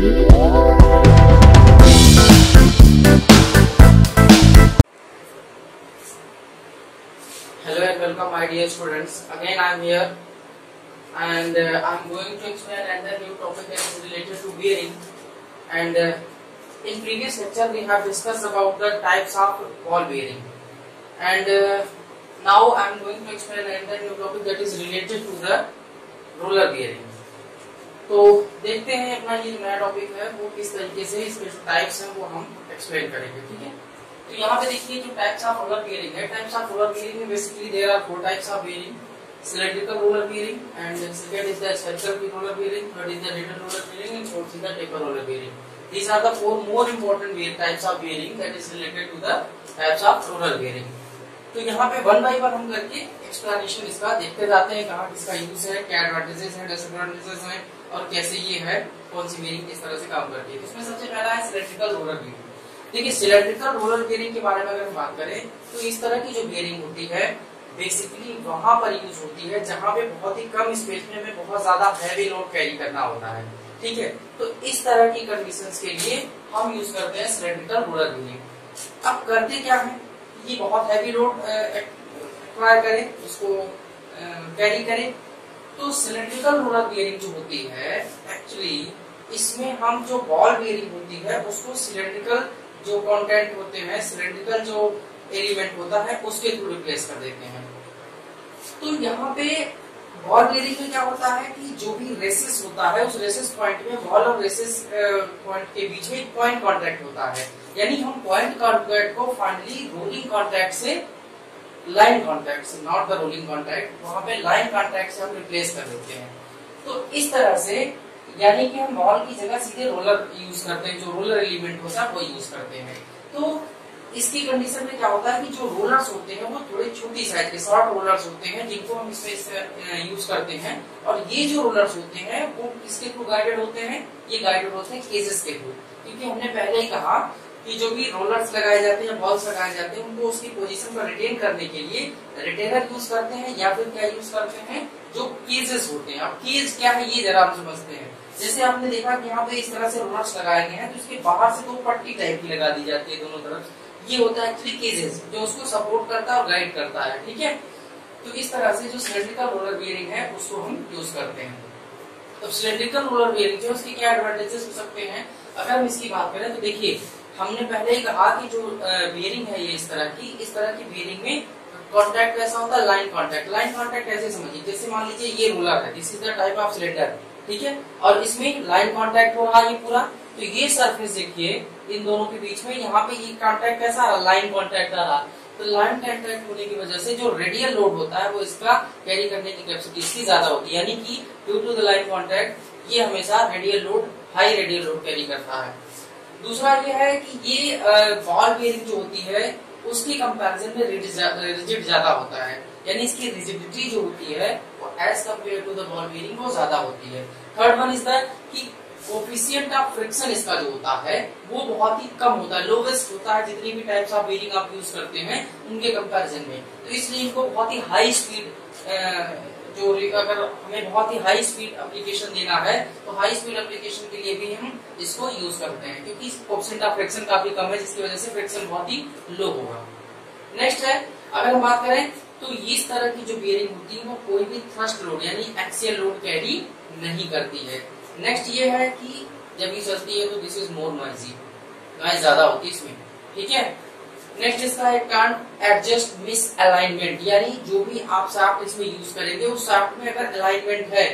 Hello and welcome my dear students. Again I am here and I am going to explain another new topic that is related to bearing. And in previous lecture we have discussed about the types of ball bearing. And now I am going to explain another new topic that is related to the roller bearing. तो देखते हैं अपना ये नया topic है वो किस तरीके से इसके जो टाइप्स हैं वो हम एक्सप्लेन करेंगे, ठीक है। तो यहाँ पे देखिए जो टाइप्स ऑफ रोलर बेयरिंग है, टाइप्स ऑफ रोलर बेयरिंग में basically there are 4 types of bearing: cylindrical roller bearing, and second is the spherical roller bearing, third is the radial roller bearing, and fourth is the taper roller bearing. These are the 4 more important types of bearing that is related to the types of roller bearing. तो यहाँ पे one by one हम करके explanation इसका देखते जाते हैं, कहाँ किसका यूज है, क्या एडवांटेजेस है, डिसएडवांटेजेस हैं और कैसे ये है, कौन सी बेयरिंग किस तरह से काम करती है। तो इसमें सबसे पहला है सिलेंड्रिकल रोलर बेयरिंग। देखिए सिलेंड्रिकल रोलर बेयरिंग के बारे में अगर हम बात करें तो इस तरह की जो बेयरिंग होती है बेसिकली वहां पर यूज होती है जहां पे बहुत ही कम स्पेस में हमें बहुत ज्यादा हैवी लोड कैरी करना होता है, ठीक है। तो इस तरह की कंडीशंस के लिए हम यूज करते हैं सिलेंड्रिकल रोलर बेयरिंग। अब करते क्या है, ये बहुत हैवी लोड एक्वायर करे, उसको कैरी करे। तो सिलेंड्रिकल रोलर बेयरिंग जो होती है एक्चुअली इसमें हम जो बॉल बेयरिंग होती है उसको सिलेंड्रिकल जो कंटेंट होते हैं, सिलेंड्रिकल जो एलिमेंट होता है उसके थ्रू रिप्लेस कर देते हैं। तो यहाँ पे बॉल बेयरिंग में क्या होता है कि जो भी रेसिस होता है उस रेसिस पॉइंट में बॉल और रेसिस पॉइंट के बीच में एक पॉइंट कांटेक्ट होता है, यानी हम पॉइंट कांटेक्ट को फाइनली रोलिंग कांटेक्ट से लाइन कांटेक्ट से, नॉट द रोलिंग कांटेक्ट, वहां पे लाइन कांटेक्ट से हम रिप्लेस कर देते हैं। तो इस तरह से यानी कि हम बॉल की जगह सीधे रोलर यूज करते हैं, जो रोलर एलिमेंट होता है वो यूज करते हैं। तो इसकी कंडीशन में क्या होता है कि जो रोलर्स होते हैं वो थोड़े छोटी साइज के शॉर्ट रोलर्स होते हैं जिनको हम इसमें यूज करते हैं। और ये जो रोलर्स होते हैं वो किसके थ्रू गाइडेड होते हैं, ये गाइडेड होते हैं केजेस के थ्रू। क्योंकि हमने पहले ही कहा कि जो भी रोलर्स लगाए जाते हैं, बॉल्स लगाए जाते हैं, उनको उसकी पोजीशन पर रिटेन करने के लिए रिटेनर यूज करते हैं या फिर क्या यूज करते हैं, जो केजेस होते हैं। अब केज क्या है ये जरा हम समझते हैं। जैसे आपने देखा कि यहाँ पे इस तरह से रोलर्स लगाए गए हैं तो इसके बाहर से 2 पट्टी टाइप की लगा दी जाती है दोनों तरफ, ये होता है एक्चुअली केजेस जो उसको सपोर्ट करता है और गाइड करता है, ठीक है। तो इस तरह से जो सिलेंड्रिकल रोलर बेयरिंग है उसको हम यूज करते हैं। तो सिलेंड्रिकल रोलर बेयरिंग जो उसके क्या एडवांटेजेस हो सकते हैं अगर हम इसकी बात करें तो देखिए हमने पहले ही कहा कि जो बेयरिंग है ये इस तरह की बेयरिंग में कॉन्टैक्ट कैसा होता है, लाइन कॉन्टैक्ट। लाइन कॉन्टैक्ट कैसे समझिए, जैसे मान लीजिए ये रोलर है, this is the type of cylinder, ठीक है, और इसमें लाइन कॉन्टैक्ट हो रहा है ये पूरा। तो ये सरफेस देखिए इन दोनों के बीच में यहाँ पे ये कॉन्टैक्ट कैसा आ रहा, लाइन कॉन्टैक्ट आ रहा। तो लाइन कॉन्टैक्ट होने की वजह से जो रेडियल लोड होता है वो इसका कैरी करने की कैपेसिटी इसकी ज्यादा होती है, यानी कि due to the line contact ये हमेशा radial load, high radial load carry करता है। दूसरा ये है कि ये बॉल बेयरिंग जो होती है उसकी कंपैरिजन में रिजिड ज्यादा होता है, यानी इसकी रिजिडिटी जो होती है वो as compare to the ball bearing वो ज्यादा होती है। थर्ड वन इज दैट कि कोफिशिएंट ऑफ फ्रिक्शन इसका जो होता है वो बहुत ही कम होता है, लोवेस्ट होता है जितनी भी टाइप्स ऑफ बेयरिंग आप यूज करते हैं उनके कंपैरिजन में। तो इसलिए इनको बहुत ही हाई स्पीड जो अगर हमें बहुत ही हाई स्पीड एप्लीकेशन देना है तो हाई स्पीड एप्लीकेशन के लिए भी हम इसको यूज करते हैं, क्योंकि कोफिशिएंट ऑफ फ्रिक्शन काफी कम है जिसकी वजह से फ्रिक्शन बहुत ही लो होगा। नेक्स्ट है अगर हम बात करें तो इस तरह की जो बेयरिंग होती है वो कोई भी थ्रस्ट लोड यानी एक्सियल लोड कैरी नहीं करती है। नेक्स्ट ये है कि जब ये चलती है तो this is more noisy, noise ज्यादा होती है इसमें, ठीक है। नेक्स्ट इसका है कांट एडजस्ट मिस अलाइनमेंट, यानी जो भी आप शाफ्ट इसमें यूज करेंगे उस शाफ्ट में अगर अलाइनमेंट है,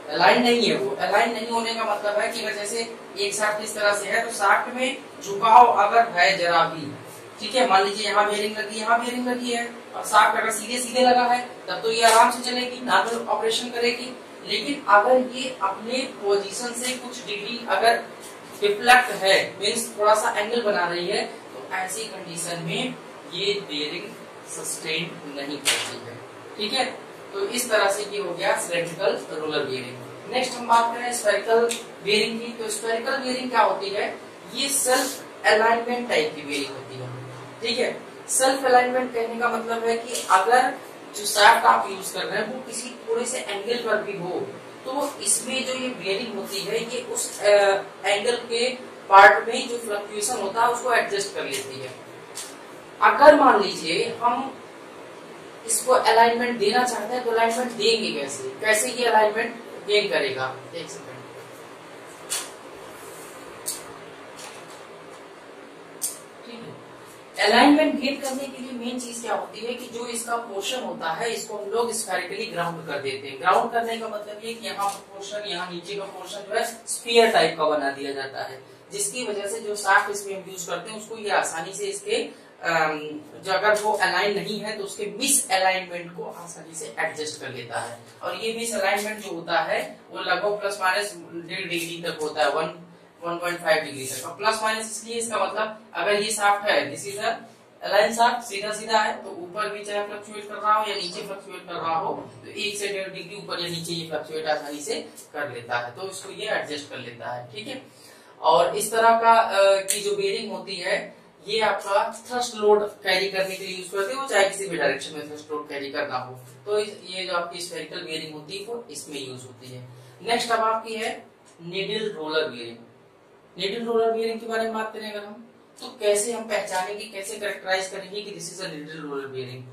अलाइन नहीं है, वो अलाइन नहीं होने का मतलब है कि अगर जैसे एक शाफ्ट इस तरह से है तो शाफ्ट में झुकाव अगर है जरा भी, ठीक है, मान लीजिए यहाँ बेयरिंग लगी, यहाँ बेयरिंग लगी है और शाफ्ट अगर सीधे सीधे लगा है तब तो ये आराम से चलेगी, नॉर्मल ऑपरेशन करेगी। लेकिन अगर ये अपने पोजीशन से कुछ डिग्री अगर डिफ्लेक्ट है, मींस थोड़ा सा एंगल बना रही है, तो ऐसी कंडीशन में ये बेयरिंग सस्टेन नहीं करती है, ठीक है। तो इस तरह से ये हो गया सिलेंड्रिकल रोलर बेयरिंग। नेक्स्ट हम बात करें स्फेरिकल बेयरिंग की। तो स्फेरिकल बेयरिंग क्या होती है, ये सेल्फ अलाइनमेंट टाइप की बेयरिंग होती है, ठीक है। सेल्फ अलाइनमेंट कहने का मतलब है कि अगर जो शाफ्ट आप यूज कर रहे हैं वो किसी थोड़े से एंगल पर भी हो तो इसमें जो ये बियरिंग होती है ये उस एंगल के पार्ट में जो फ्लक्चुएशन होता है उसको एडजस्ट कर लेती है। अगर मान लीजिए हम इसको अलाइनमेंट देना चाहते हैं तो अलाइनमेंट देंगे कैसे, कैसे ये अलाइनमेंट गेन करेगा, एक सेकंड। अलाइनमेंट गेन करने के लिए मेन चीज क्या होती है कि जो इसका पोर्शन होता है इसको हम लोग स्फेरिकली ग्राउंड कर देते हैं। ग्राउंड करने का मतलब ये कि यहाँ पोर्शन, यहाँ नीचे का पोर्शन जो है स्फीयर टाइप का बना दिया जाता है, जिसकी वजह से जो शाफ्ट इसमें हम यूज करते हैं उसको ये आसानी से इसके जो अगर वो अलाइन नहीं है तो उसके मिस अलाइनमेंट को आसानी से एडजस्ट कर लेता है। और ये मिस अलाइनमेंट जो होता है वो लगभग प्लस माइनस 1.5 डिग्री तक होता है, 1.5 डिग्री तक। और प्लस माइनस इसलिए इसका मतलब अगर ये शाफ्ट है, दिस इज अलाइन शाफ्ट, सीधा सीधा है, तो ऊपर भी चाहे फ्लक्चुएट कर रहा हो या नीचे फ्लक्चुएट कर रहा हो तो 1 से 1.5 डिग्री ऊपर या नीचे ये फ्लक्चुएट आसानी से कर लेता है, तो इसको ये एडजस्ट कर लेता है। ठीक है, और इस तरह का की जो बेयरिंग होती है ये आपका थ्रस्ट लोड कैरी करने के लिए यूज करते हैं, वो चाहे किसी भी डायरेक्शन में थ्रस्ट लोड कैरी करना हो तो ये जो आपकी स्फेरिकल बेयरिंग होती है वो इसमें यूज होती है। नेक्स्ट अब आपकी है needle roller bearing. Needle roller bearing के बारे में बात करें अगर हम, तो कैसे हम पहचानेंगे, कैसे कैरेक्टराइज करेंगे कि this is a needle roller bearing.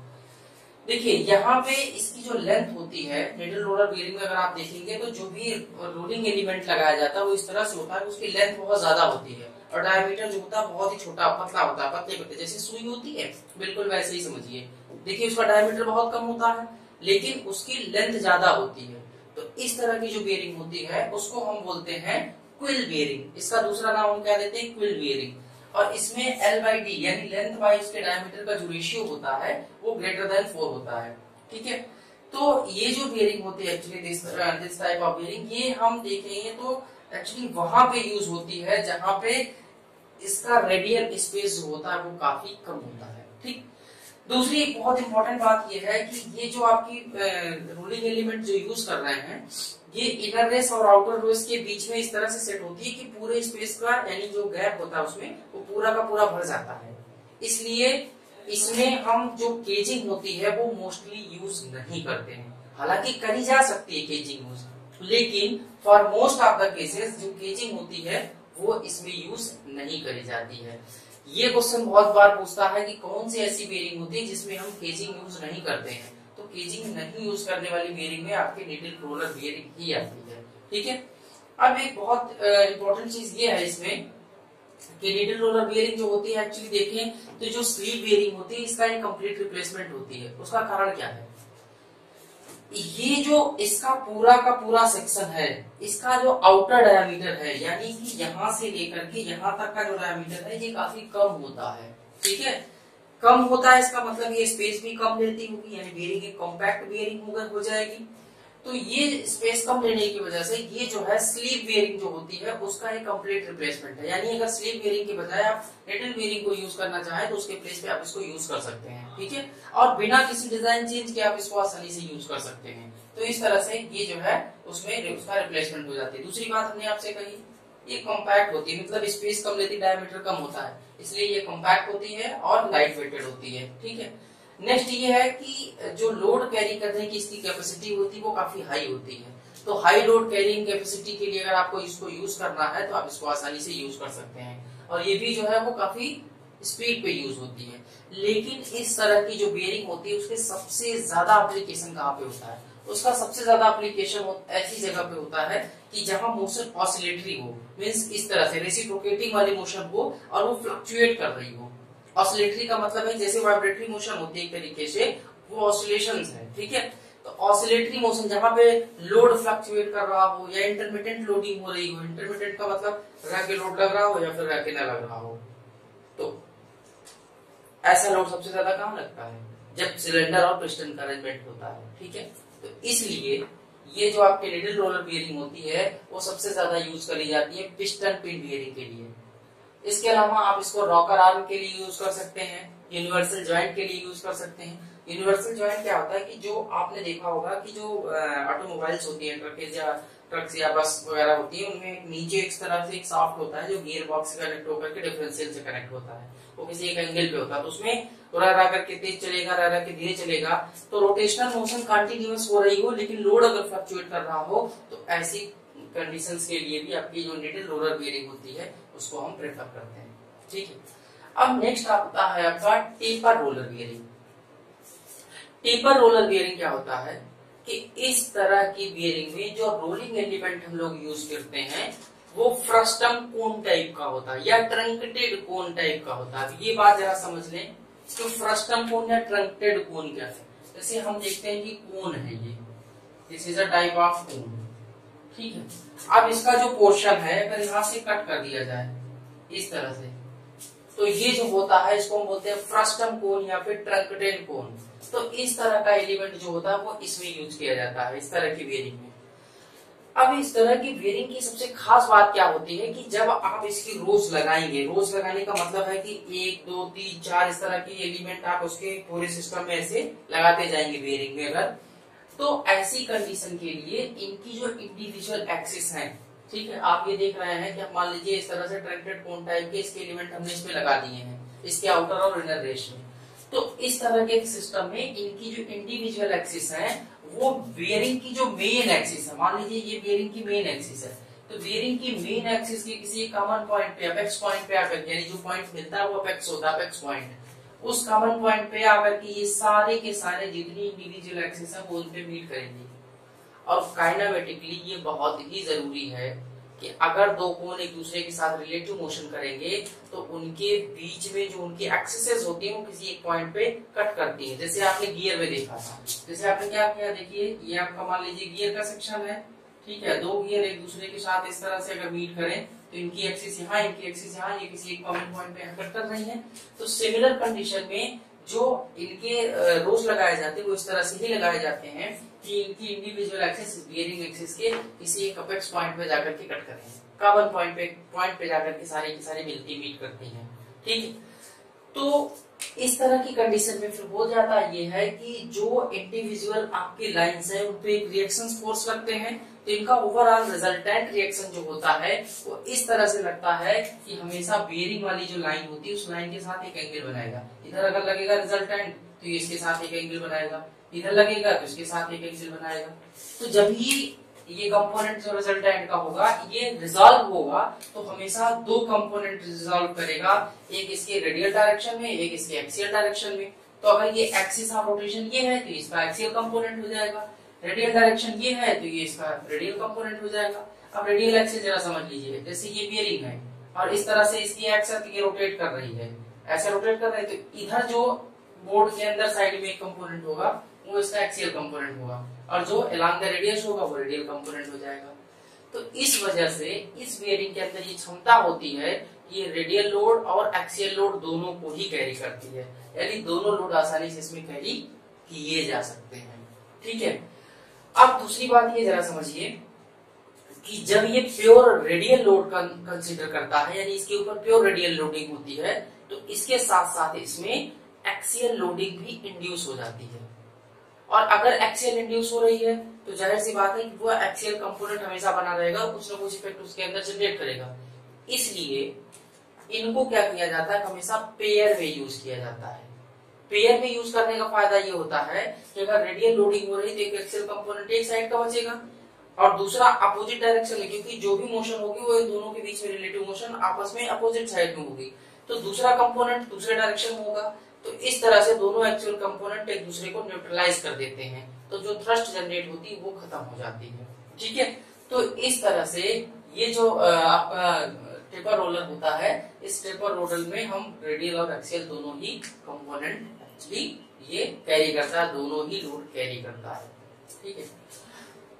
देखिए यहाँ पे इसकी जो लेंथ होती है नीडल रोलर बेयरिंग में अगर आप देखेंगे तो जो भी रोलिंग एलिमेंट लगाया जाता है वो इस तरह से होता है, उसकी लेंथ बहुत ज्यादा होती है और डायमीटर जो होता है बहुत ही छोटा पतला होता है, पतले पतले जैसे सुई होती है बिल्कुल वैसे ही समझिए। देखिए उसका डायमीटर बहुत कम होता है लेकिन उसकी लेंथ ज्यादा होती है। तो इस तरह की जो बेयरिंग होती है उसको हम बोलते हैं क्विल बेयरिंग। इसका दूसरा नाम हम क्या देते हैं, क्विल बेयरिंग। और इसमें L/D यानी लेंथ बाई उसके डायमीटर का जो रेशियो होता है वो ग्रेटर देन 4 होता है। ठीक है, तो ये जो बेयरिंग होती है actually this type of bearing ये हम देखेंगे तो एक्चुअली वहां पे यूज होती है जहां पे इसका रेडियल स्पेस जो होता है वो काफी कम होता है। ठीक, दूसरी एक बहुत इंपॉर्टेंट बात ये है कि ये जो आपकी रोलिंग एलिमेंट जो यूज कर रहे हैं ये इनर रेस और आउटर रेस के बीच में इस तरह से सेट होती है कि पूरे स्पेस का यानी जो गैप होता है उसमें वो पूरा का पूरा भर जाता है। इसलिए इसमें हम जो केजिंग होती है वो मोस्टली यूज नहीं करते हैं, हालांकि करी जा सकती है केजिंग यूज, लेकिन for most of the cases जो केजिंग होती है वो इसमें यूज नहीं करी जाती है। ये क्वेश्चन बहुत बार पूछता है कि कौन सी ऐसी बेयरिंग होती है जिसमें हम केजिंग यूज नहीं करते हैं, तो केजिंग नहीं यूज करने वाली बेयरिंग में आपकी नीडल रोलर बेयरिंग ही आती है। ठीक है, अब एक बहुत इंपॉर्टेंट चीज ये है इसमें कि नीडल रोलर बेयरिंग जो होती है एक्चुअली देखें तो जो स्लीव बेयरिंग होती है इसका एक कंप्लीट रिप्लेसमेंट होती है। उसका कारण क्या है, ये जो इसका पूरा का पूरा सेक्शन है इसका जो आउटर डायमीटर है यानी कि यहाँ से लेकर के यहाँ तक का जो डायमीटर है ये काफी कम होता है। ठीक है, कम होता है इसका मतलब ये स्पेस भी कम लेती होगी यानी बेयरिंग एक कॉम्पैक्ट बेयरिंग हो जाएगी। तो ये स्पेस कम लेने की वजह से ये जो है स्लीव बेयरिंग जो होती है उसका एक कंप्लीट रिप्लेसमेंट है। यानी अगर स्लीव बेयरिंग के बजाय आप नीडल बेयरिंग को यूज करना चाहें तो उसके प्लेस पे आप इसको यूज कर सकते हैं। ठीक है, और बिना किसी डिजाइन चेंज के आप इसको आसानी से यूज कर सकते हैं। तो इस तरह से ये जो है उसमें उसका रिप्लेसमेंट हो जाती है। दूसरी बात हमने आपसे कही ये कॉम्पैक्ट होती है, मतलब स्पेस कम लेती, डायमीटर कम होता है, इसलिए ये कॉम्पैक्ट होती है और लाइट वेटेड होती है। ठीक है, नेक्स्ट ये है कि जो लोड कैरी करने की इसकी कैपेसिटी होती है वो काफी हाई होती है। तो हाई लोड कैरिंग कैपेसिटी के लिए अगर आपको इसको यूज करना है तो आप इसको आसानी से यूज कर सकते हैं और ये भी जो है वो काफी स्पीड पे यूज होती है। लेकिन इस तरह की जो बेयरिंग होती है उसके सबसे ज्यादा एप्लीकेशन कहाँ पे होता है, उसका सबसे ज्यादा एप्लीकेशन ऐसी जगह पे होता है कि जहां मोशन ऑसिलेटरी हो, मींस इस तरह से रेसिप्रोकेटिंग वाली मोशन हो और वो फ्लक्चुएट कर रही हो। ऑसिलेटरी का मतलब है जैसे वाइब्रेटरी मोशन होती है एक तरीके से वो ऑसिलेशंस है। ठीक है, तो ऑसिलेटरी मोशन जहां पे लोड फ्लक्चुएट कर रहा हो या इंटरमिटेंट लोडिंग हो रही हो, इंटरमिटेंट का मतलब रह के लोड लग रहा हो या फिर रह के न लग रहा हो, तो ऐसा लोड सबसे ज्यादा कहां लगता है जब सिलेंडर और पिस्टन का अरेंजमेंट होता है। ठीक है, तो इसलिए ये जो आपके नीडल रोलर बेयरिंग होती है वो सबसे ज्यादा यूज करी जाती है पिस्टन पिन बेयरिंग के लिए। इसके अलावा आप इसको रॉकर आर्म के लिए यूज कर सकते हैं, यूनिवर्सल जॉइंट के लिए यूज कर सकते हैं। यूनिवर्सल जॉइंट क्या होता है कि जो आपने देखा होगा कि जो ऑटोमोबाइल्स होती है, ट्रकेज या ट्रक्स या बस वगैरह होती है, उनमें नीचे इस तरह से एक शाफ्ट होता है जो गियर बॉक्स से कनेक्ट होकर के डिफरेंशियल से कनेक्ट होता है, वो किसी एक एंगल पे होता है, तो उसमें रह करके तेज चलेगा, रह के धीरे चलेगा, तो रोटेशनल मोशन कंटिन्यूअस हो रही हो लेकिन लोड अगर फ्लक्चुएट कर रहा हो तो ऐसी कंडीशंस के लिए भी आपकी जो नीडल रोलर बियरिंग होती है उसको हम प्रेफर करते हैं। ठीक है, अब नेक्स्ट आता है आपका taper roller bearing. Taper roller bearing क्या होता है कि इस तरह की बियरिंग में जो रोलिंग एलिमेंट हम लोग यूज करते हैं वो फ्रस्टम कोन टाइप का होता है या ट्रंकेटेड कोन टाइप का होता है। ये बात जरा समझ लें तो फ्रस्टम कोन या ट्रंकेटेड कोन क्या है। जैसे हम देखते हैं कि कोन है ये, this is a type of cone, ठीक है। अब इसका जो पोर्शन है अगर यहां से कट कर दिया जाए इस तरह से, तो ये जो होता है इसको हम बोलते हैं फ्रस्टम कोन या फिर ट्रंकेटेड कोन। तो इस तरह का एलिमेंट जो होता है वो इसमें यूज किया जाता है, इस तरह की बियरिंग में। अब इस तरह की बियरिंग की सबसे खास बात क्या होती है कि जब आप इसकी रोज लगाएंगे, रोज लगाने का मतलब है कि 1 2 3 4 इस तरह की एलिमेंट आप उसके पूरे सिस्टम में ऐसे लगाते जाएंगे बियरिंग में अगर, तो ऐसी कंडीशन के लिए इनकी जो इंडिविजुअल एक्सिस है, ठीक है, आप ये देख रहे हैं कि मान लीजिए इस तरह से ट्रंकेटेड कोन टाइप के इसके एलिमेंट हमने इसमें लगा दिए हैं इसके आउटर और इनर रेश में, तो इस तरह के सिस्टम में इनकी जो इंडिविजुअल एक्सिस है वो बियरिंग की जो मेन एक्सिस है, मान लीजिए ये बियरिंग की मेन एक्सिस है, तो बियरिंग की मेन एक्सिस के किसी कॉमन पॉइंट पे अपेक्स पॉइंट पे आकर, यानी जो पॉइंट मिलता है वो अपेक्स होता है, अपेक्स पॉइंट, उस कॉमन पॉइंट पे आकर के ये सारे के सारे जितनी इंडिविजुअल एक्सिस है वो उन पे मीट करेंगे। और काइनेमेटिकली ये बहुत ही जरूरी है कि अगर दो कोन एक दूसरे के साथ रिलेटिव मोशन करेंगे तो उनके बीच में जो उनकी एक्सिसेस होती है वो किसी एक पॉइंट पे कट करती है। जैसे आपने गियर में देखा था, जैसे आपने क्या किया, देखिए ये आपका मान लीजिए गियर का सेक्शन है, ठीक है, दो गियर एक दूसरे के साथ इस तरह से अगर मीट करें तो इनकी एक्सिस यहाँ, इनकी एक्सिस यहाँ, ये किसी एक कॉमन पॉइंट पे कट कर रही है। तो सिमिलर कंडीशन में जो इनके रोज लगाए जाते हैं वो इस तरह से ही लगाए जाते हैं कि इनकी इंडिविजुअल एक्सिस बियरिंग एक्सिस के किसी एक अपेक्स पॉइंट पे जाकर के कट करें, कॉमन पॉइंट पे जाकर के सारी की सारी मिलती मीट करती हैं, ठीक है। तो इस तरह की कंडीशन में फिर हो जाता ये है कि जो इंडिविजुअल आपकी लाइंस है उन पे एक रिएक्शन फोर्स लगते हैं, तो इनका ओवरऑल रिजल्टेंट रिएक्शन जो होता है वो इस तरह से लगता है कि हमेशा बियरिंग वाली जो लाइन होती है उस लाइन के साथ एक एंगल बनाएगा। इधर अगर लगेगा रिजल्टेंट तो ये इसके साथ एक एंगल बनाएगा, इधर लगेगा तो इसके साथ एक एंगल बनाएगा। तो जब ये कंपोनेंट जो रिजल्टेंट का होगा ये रिजॉल्व होगा तो हमेशा दो कंपोनेंट रिजॉल्व करेगा, एक इसके रेडियल डायरेक्शन में, एक इसके एक्सियल डायरेक्शन में। तो अगर ये एक्सिस ऑफ रोटेशन ये है तो इसका एक्सियल कंपोनेंट हो जाएगा, रेडियल डायरेक्शन ये है तो ये इसका रेडियल कंपोनेंट हो जाएगा। अब रेडियल एक्सिस जरा समझ लीजिए, जैसे ये बियरिंग है और इस तरह से इसकी एक्सिस ये रोटेट कर रही है, ऐसे रोटेट कर रही है, तो इधर जो बोर्ड के अंदर साइड में एक कंपोनेंट होगा वो इसका एक्सियल कंपोनेंट होगा और जो अलोंग द रेडियस होगा वो रेडियल कंपोनेंट हो जाएगा। तो इस वजह से इस बियरिंग के अंदर ये क्षमता होती है कि ये रेडियल लोड और एक्सियल लोड दोनों को ही कैरी करती है, यानी दोनों लोड आसानी से इसमें कैरी किए जा सकते हैं, ठीक है। अब दूसरी बात ये जरा समझिए कि जब ये प्योर रेडियल लोड कंसीडर करता है, यानी इसके ऊपर प्योर रेडियल लोडिंग होती है, तो इसके साथ साथ इसमें एक्सियल लोडिंग भी इंड्यूस हो जाती है। और अगर एक्सियल इंड्यूस हो रही है तो जाहिर सी बात है कि वो एक्सियल कंपोनेंट हमेशा बना रहेगा, कुछ ना कुछ इफेक्ट उसके अंदर जनरेट करेगा। इसलिए इनको क्या किया जाता है, हमेशा पेयर में यूज किया जाता है। पेयर में यूज करने का फायदा ये होता है कि अगर रेडियल लोडिंग हो रही तो एक एक्सियल कंपोनेंट एक साइड का बचेगा और दूसरा अपोजिट डायरेक्शन में, क्योंकि जो भी मोशन होगी वो इन दोनों के बीच में रिलेटिव मोशन आपस में अपोजिट साइड में होगी, तो दूसरा कंपोनेंट दूसरे डायरेक्शन में होगा। तो इस तरह से दोनों एक्चुअल कंपोनेंट एक दूसरे को न्यूट्रलाइज कर देते हैं, तो जो थ्रस्ट जनरेट होती है वो खत्म हो जाती है, ठीक है। तो इस तरह से ये जो आपका टेपर रोलर होता है, इस टेपर रोलर में हम रेडियल और एक्सियल दोनों ही कंपोनेंट एक्चुअली ये कैरी करता है, दोनों ही लोड कैरी करता है, ठीक है।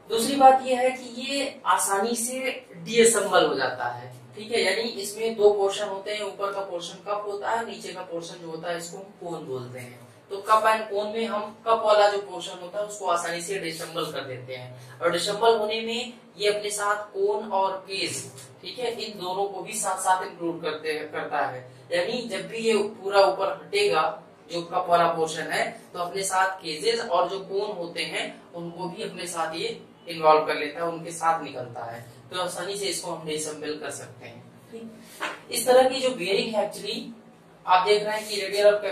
दूसरी बात ये है कि ये आसानी से डीअसेंबल हो जाता है, ठीक है, यानी इसमें दो पोर्शन होते हैं, ऊपर का पोर्शन कप होता है, नीचे का पोर्शन जो होता है इसको हम कोन बोलते हैं। तो कप एंड कोन में हम कप वाला जो पोर्शन होता है उसको आसानी से डिसेंबल कर देते हैं, और डिसेंबल होने में ये अपने साथ कोन और केज, ठीक है, इन दोनों को भी साथ साथ इंक्लूड करता है। यानी जब भी ये पूरा ऊपर हटेगा जो कप वाला पोर्शन है तो अपने साथ केजेस और जो कोन होते हैं उनको भी अपने साथ ये इन्वॉल्व कर लेता है, उनके साथ निकलता है, तो आसानी से इसको हम डिसेंबल कर सकते हैं। ठीक, इस तरह की जो बेयरिंग है एक्चुअली आप देख रहे हैं कि रेडियल और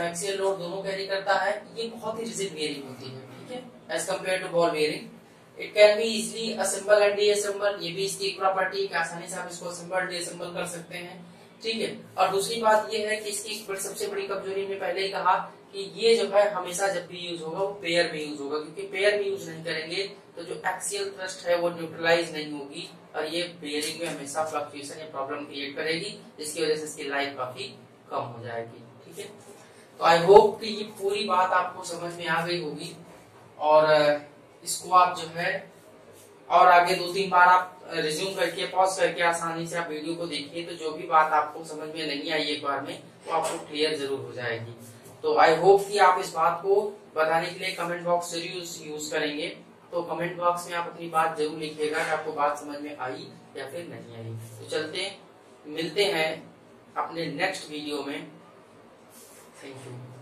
एक्सियल लोड दोनों कैरी करता है, ये बहुत ही रिजिड बेयरिंग होती है। ठीक है, as compare to ball bearing. It can be easily assemble and disassemble, ये भी इसकी एक प्रॉपर्टी है, आसानी से आप इसको असेंबल डीअसेंबल कर सकते हैं। ठीक है, और दूसरी बात ये है कि इसकी सबसे बड़ी कमजोरी में पहले ही कहा कि ये जो है हमेशा जब भी यूज होगा वो पेयर में यूज होगा, क्योंकि पेयर में यूज नहीं करेंगे तो जो एक्सियल थ्रस्ट है वो न्यूट्रलाइज नहीं होगी और ये बेयरिंग में हमेशा फ्लक्चुएशन या प्रॉब्लम क्रिएट करेगी, जिसकी वजह से इसकी लाइफ काफी कम हो जाएगी। ठीक है, तो आई होप कि ये पूरी बात आपको समझ में आ गई होगी और इसको आप जो है और आगे 2-3 बार आप रिज्यूम करके पॉज करके आसानी से आप वीडियो को देखिए, तो जो भी बात आपको समझ में नहीं आई एक बार में वो आपको क्लियर जरूर हो जाएगी। तो आई होप कि आप इस बात को बताने के लिए कमेंट बॉक्स जरूर यूज करेंगे, तो कमेंट बॉक्स में आप अपनी बात जरूर लिखिएगा कि आपको बात समझ में आई या फिर नहीं आई। तो चलते मिलते हैं अपने नेक्स्ट वीडियो में। Thank you.